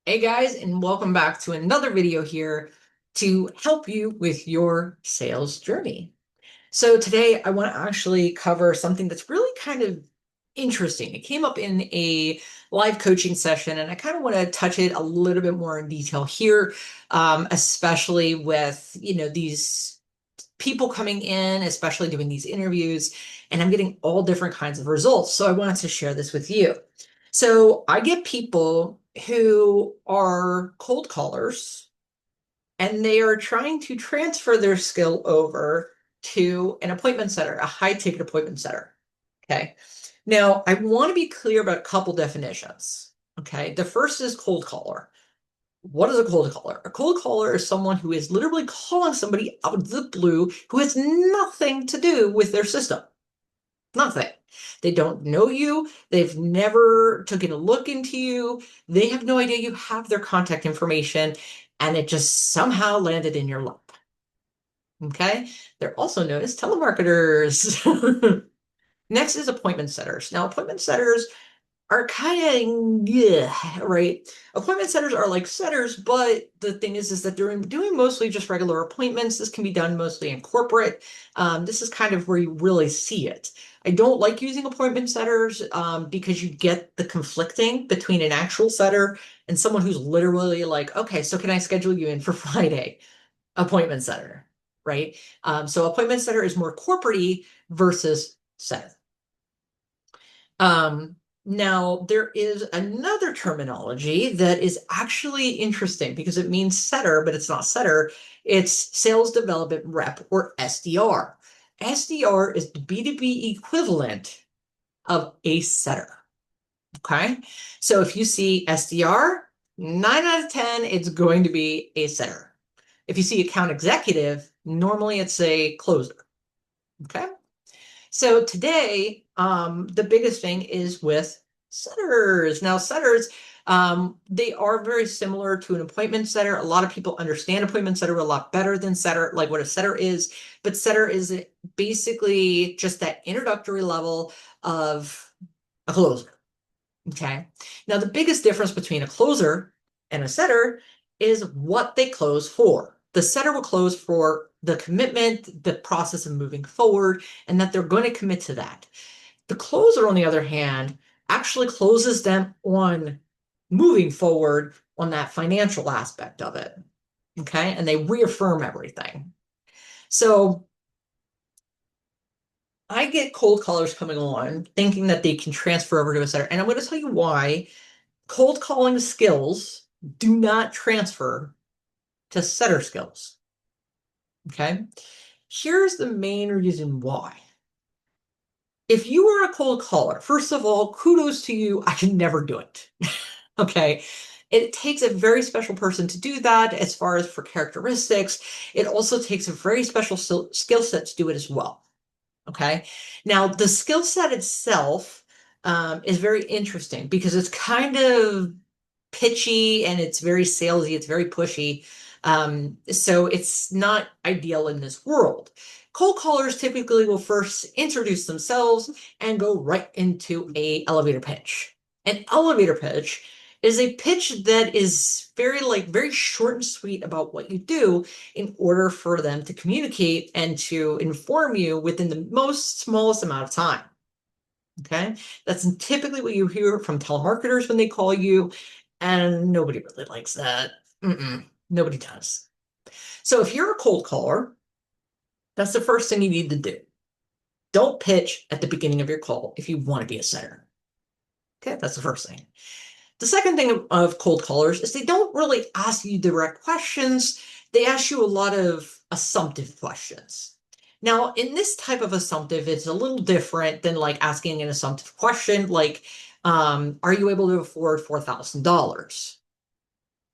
Hey guys, and welcome back to another video here to help you with your sales journey. So today I want to actually cover something that's really kind of interesting. It came up in a live coaching session, and I kind of want to touch it a little bit more in detail here, especially with, these people coming in, especially doing these interviews, and I'm getting all different kinds of results. So I wanted to share this with you. So I get people who are cold callers and they are trying to transfer their skill over to an appointment setter, a high ticket appointment setter. Okay. Now, I want to be clear about a couple definitions. Okay. The first is cold caller. What is a cold caller? A cold caller is someone who is literally calling somebody out of the blue who has nothing to do with their system. Nothing. They don't know you. They've never taken a look into you. They have no idea you have their contact information, and it just somehow landed in your lap. Okay? They're also known as telemarketers. Next is appointment setters. Now, appointment setters are kind of, yeah, right? Appointment setters are like setters, but the thing is that they're doing mostly just regular appointments. This can be done mostly in corporate. This is kind of where you really see it. I don't like using appointment setters because you get the conflicting between an actual setter and someone who's literally like, okay, so can I schedule you in for Friday? Appointment setter, right? So appointment setter is more corporate versus setter. Um, Now, there is another terminology that is actually interesting because it means setter, but it's not setter. It's sales development rep, or SDR. SDR is the B2B equivalent of a setter. Okay. So if you see SDR, 9 out of 10, it's going to be a setter. If you see account executive, normally it's a closer. Okay. So today, the biggest thing is with setters. Now, setters, they are very similar to an appointment setter. A lot of people understand appointment setter a lot better than setter, like what a setter is. But setter is basically just that introductory level of a closer. Okay. Now, the biggest difference between a closer and a setter is what they close for. The setter will close for the commitment, the process of moving forward, and that they're going to commit to that. The closer, on the other hand, actually closes them on moving forward on that financial aspect of it. Okay. And they reaffirm everything. So I get cold callers coming on thinking that they can transfer over to a setter. And I'm going to tell you why cold calling skills do not transfer to setter skills. Okay. Here's the main reason why. If you are a cold caller, first of all, kudos to you. I can never do it. Okay. It takes a very special person to do that as far as for characteristics. It also takes a very special skill set to do it as well. Okay. Now, the skill set itself is very interesting because it's kind of pitchy and it's very salesy, it's very pushy. So it's not ideal in this world. Cold callers typically will first introduce themselves and go right into a elevator pitch. An elevator pitch is a pitch that is very short and sweet about what you do in order for them to communicate and to inform you within the most smallest amount of time. Okay. That's typically what you hear from telemarketers when they call you, and nobody really likes that. Nobody does. So if you're a cold caller, that's the first thing you need to do. Don't pitch at the beginning of your call if you want to be a setter. Okay, that's the first thing. The second thing of cold callers is they don't really ask you direct questions. They ask you a lot of assumptive questions. Now, in this type of assumptive, it's a little different than like asking an assumptive question like, are you able to afford $4,000?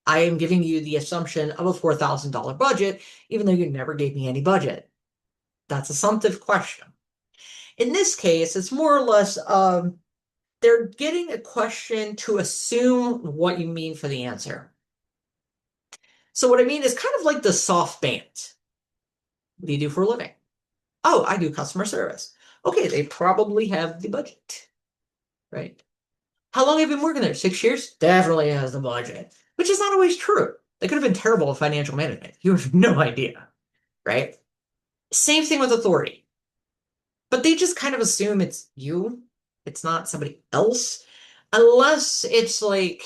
I am giving you the assumption of a $4,000 budget, even though you never gave me any budget. That's assumptive question. In this case, it's more or less they're getting a question to assume what you mean for the answer. So what I mean is kind of like the soft band. What do you do for a living? Oh, I do customer service. Okay, they probably have the budget, right? How long have you been working there? 6 years? Definitely has the budget. which is not always true. They could have been terrible at financial management. You have no idea, right? Same thing with authority. But they just kind of assume it's you, it's not somebody else, unless it's like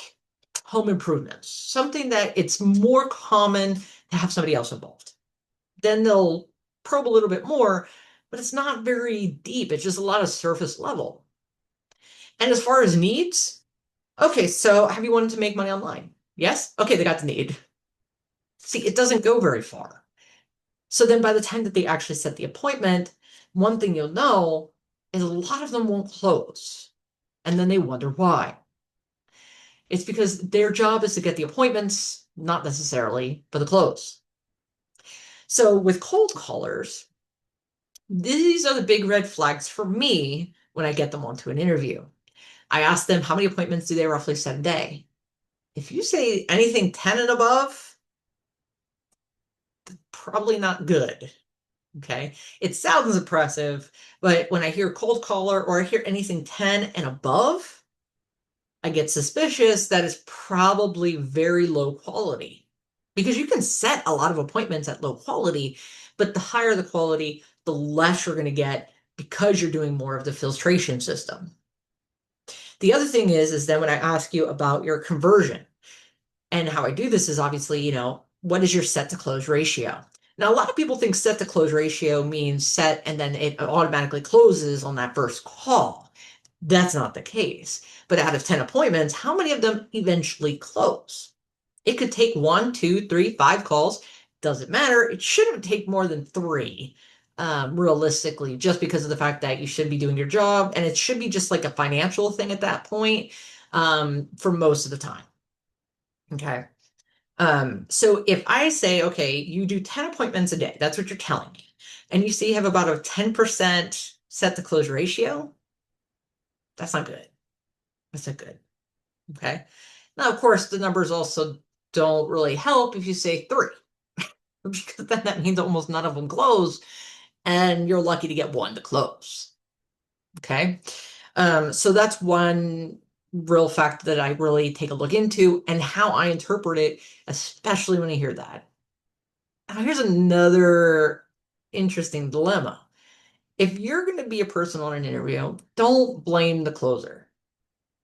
home improvements, something that it's more common to have somebody else involved. Then they'll probe a little bit more, but it's not very deep. It's just a lot of surface level. And as far as needs, okay, so have you wanted to make money online? Yes? Okay, they got the need. See, it doesn't go very far. So then by the time that they actually set the appointment, one thing you'll know is a lot of them won't close. And then they wonder why. It's because their job is to get the appointments, not necessarily for the close. So with cold callers, these are the big red flags for me when I get them onto an interview. I ask them how many appointments do they roughly set a day? If you say anything 10 and above, probably not good. Okay. It sounds impressive, but when I hear cold caller or I hear anything 10 and above, I get suspicious that it's probably very low quality. Because you can set a lot of appointments at low quality, but the higher the quality, the less you're going to get because you're doing more of the filtration system. The other thing is then when I ask you about your conversion, and how I do this is obviously, what is your set to close ratio? Now, a lot of people think set to close ratio means set and then it automatically closes on that first call. That's not the case. But out of 10 appointments, how many of them eventually close? It could take 1, 2, 3, 5 calls. Doesn't matter. It shouldn't take more than 3, realistically, just because of the fact that you should be doing your job. And it should be just like a financial thing at that point, for most of the time. Okay. So if I say, okay, you do 10 appointments a day, that's what you're telling me, and you see you have about a 10% set to close ratio, that's not good. That's not good. Okay. Now, of course, the numbers also don't really help if you say 3, because then that means almost none of them close, and you're lucky to get 1 to close. Okay. So that's one real fact that I really take a look into and how I interpret it, especially when I hear that. Now, here's another interesting dilemma. If you're going to be a person on an interview, don't blame the closer.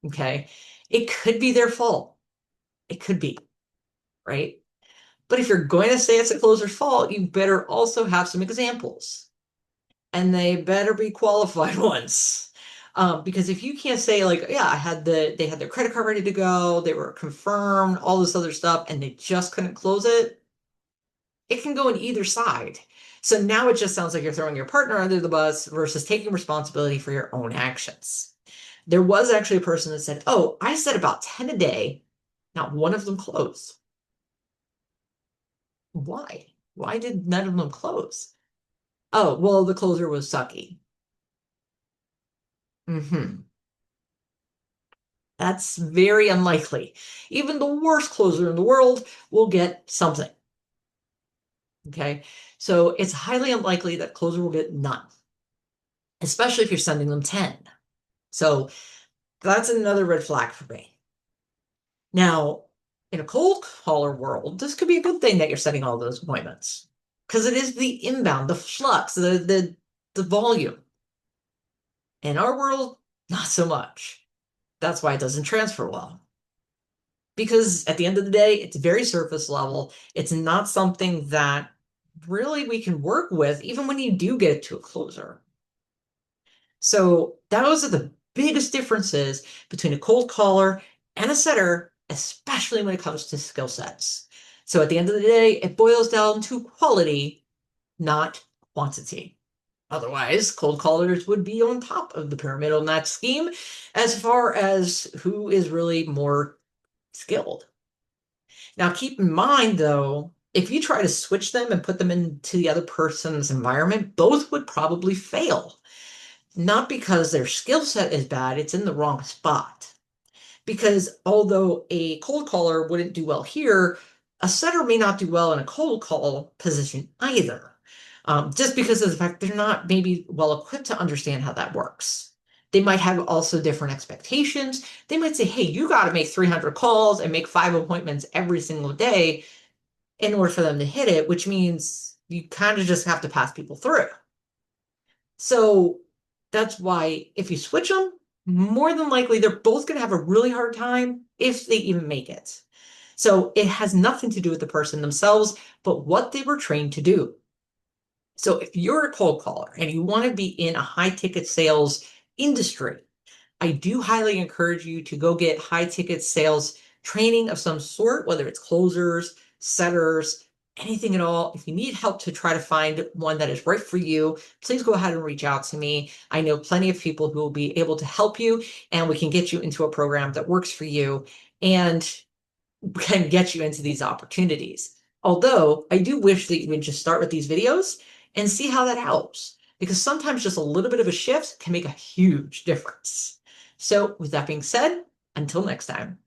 Okay. It could be their fault. It could be, right? But if you're going to say it's a closer's fault, you better also have some examples. And they better be qualified ones. Because if you can't say like, yeah, they had their credit card ready to go, they were confirmed, all this other stuff, and they just couldn't close it can go in either side. So now it just sounds like you're throwing your partner under the bus versus taking responsibility for your own actions. There was actually a person that said, oh, I said about 10 a day. Not one of them closed. Why? Why did none of them close? Oh, well, the closer was sucky. That's very unlikely. Even the worst closer in the world will get something. Okay. So it's highly unlikely that closer will get none, especially if you're sending them 10. So that's another red flag for me. Now, in a cold caller world, this could be a good thing that you're setting all those appointments because it is the inbound, the flux, the volume. In our world, not so much. That's why it doesn't transfer well. Because at the end of the day, it's very surface level. It's not something that really we can work with, even when you do get to a closer. So those are the biggest differences between a cold caller and a setter, especially when it comes to skill sets. So at the end of the day, it boils down to quality, not quantity. Otherwise, cold callers would be on top of the pyramidal match scheme as far as who is really more skilled. Now, keep in mind, though, if you try to switch them and put them into the other person's environment, both would probably fail. Not because their skill set is bad, it's in the wrong spot. Because although a cold caller wouldn't do well here, a setter may not do well in a cold call position either. Just because of the fact they're not maybe well equipped to understand how that works. They might have also different expectations. They might say, hey, you got to make 300 calls and make 5 appointments every single day in order for them to hit it, which means you kind of just have to pass people through. So that's why if you switch them, more than likely they're both going to have a really hard time if they even make it. So it has nothing to do with the person themselves, but what they were trained to do. So if you're a cold caller and you want to be in a high ticket sales industry, I do highly encourage you to go get high ticket sales training of some sort, whether it's closers, setters, anything at all. If you need help to try to find one that is right for you, please go ahead and reach out to me. I know plenty of people who will be able to help you, and we can get you into a program that works for you and can get you into these opportunities. Although I do wish that you would just start with these videos and see how that helps, because sometimes just a little bit of a shift can make a huge difference. So with that being said, until next time.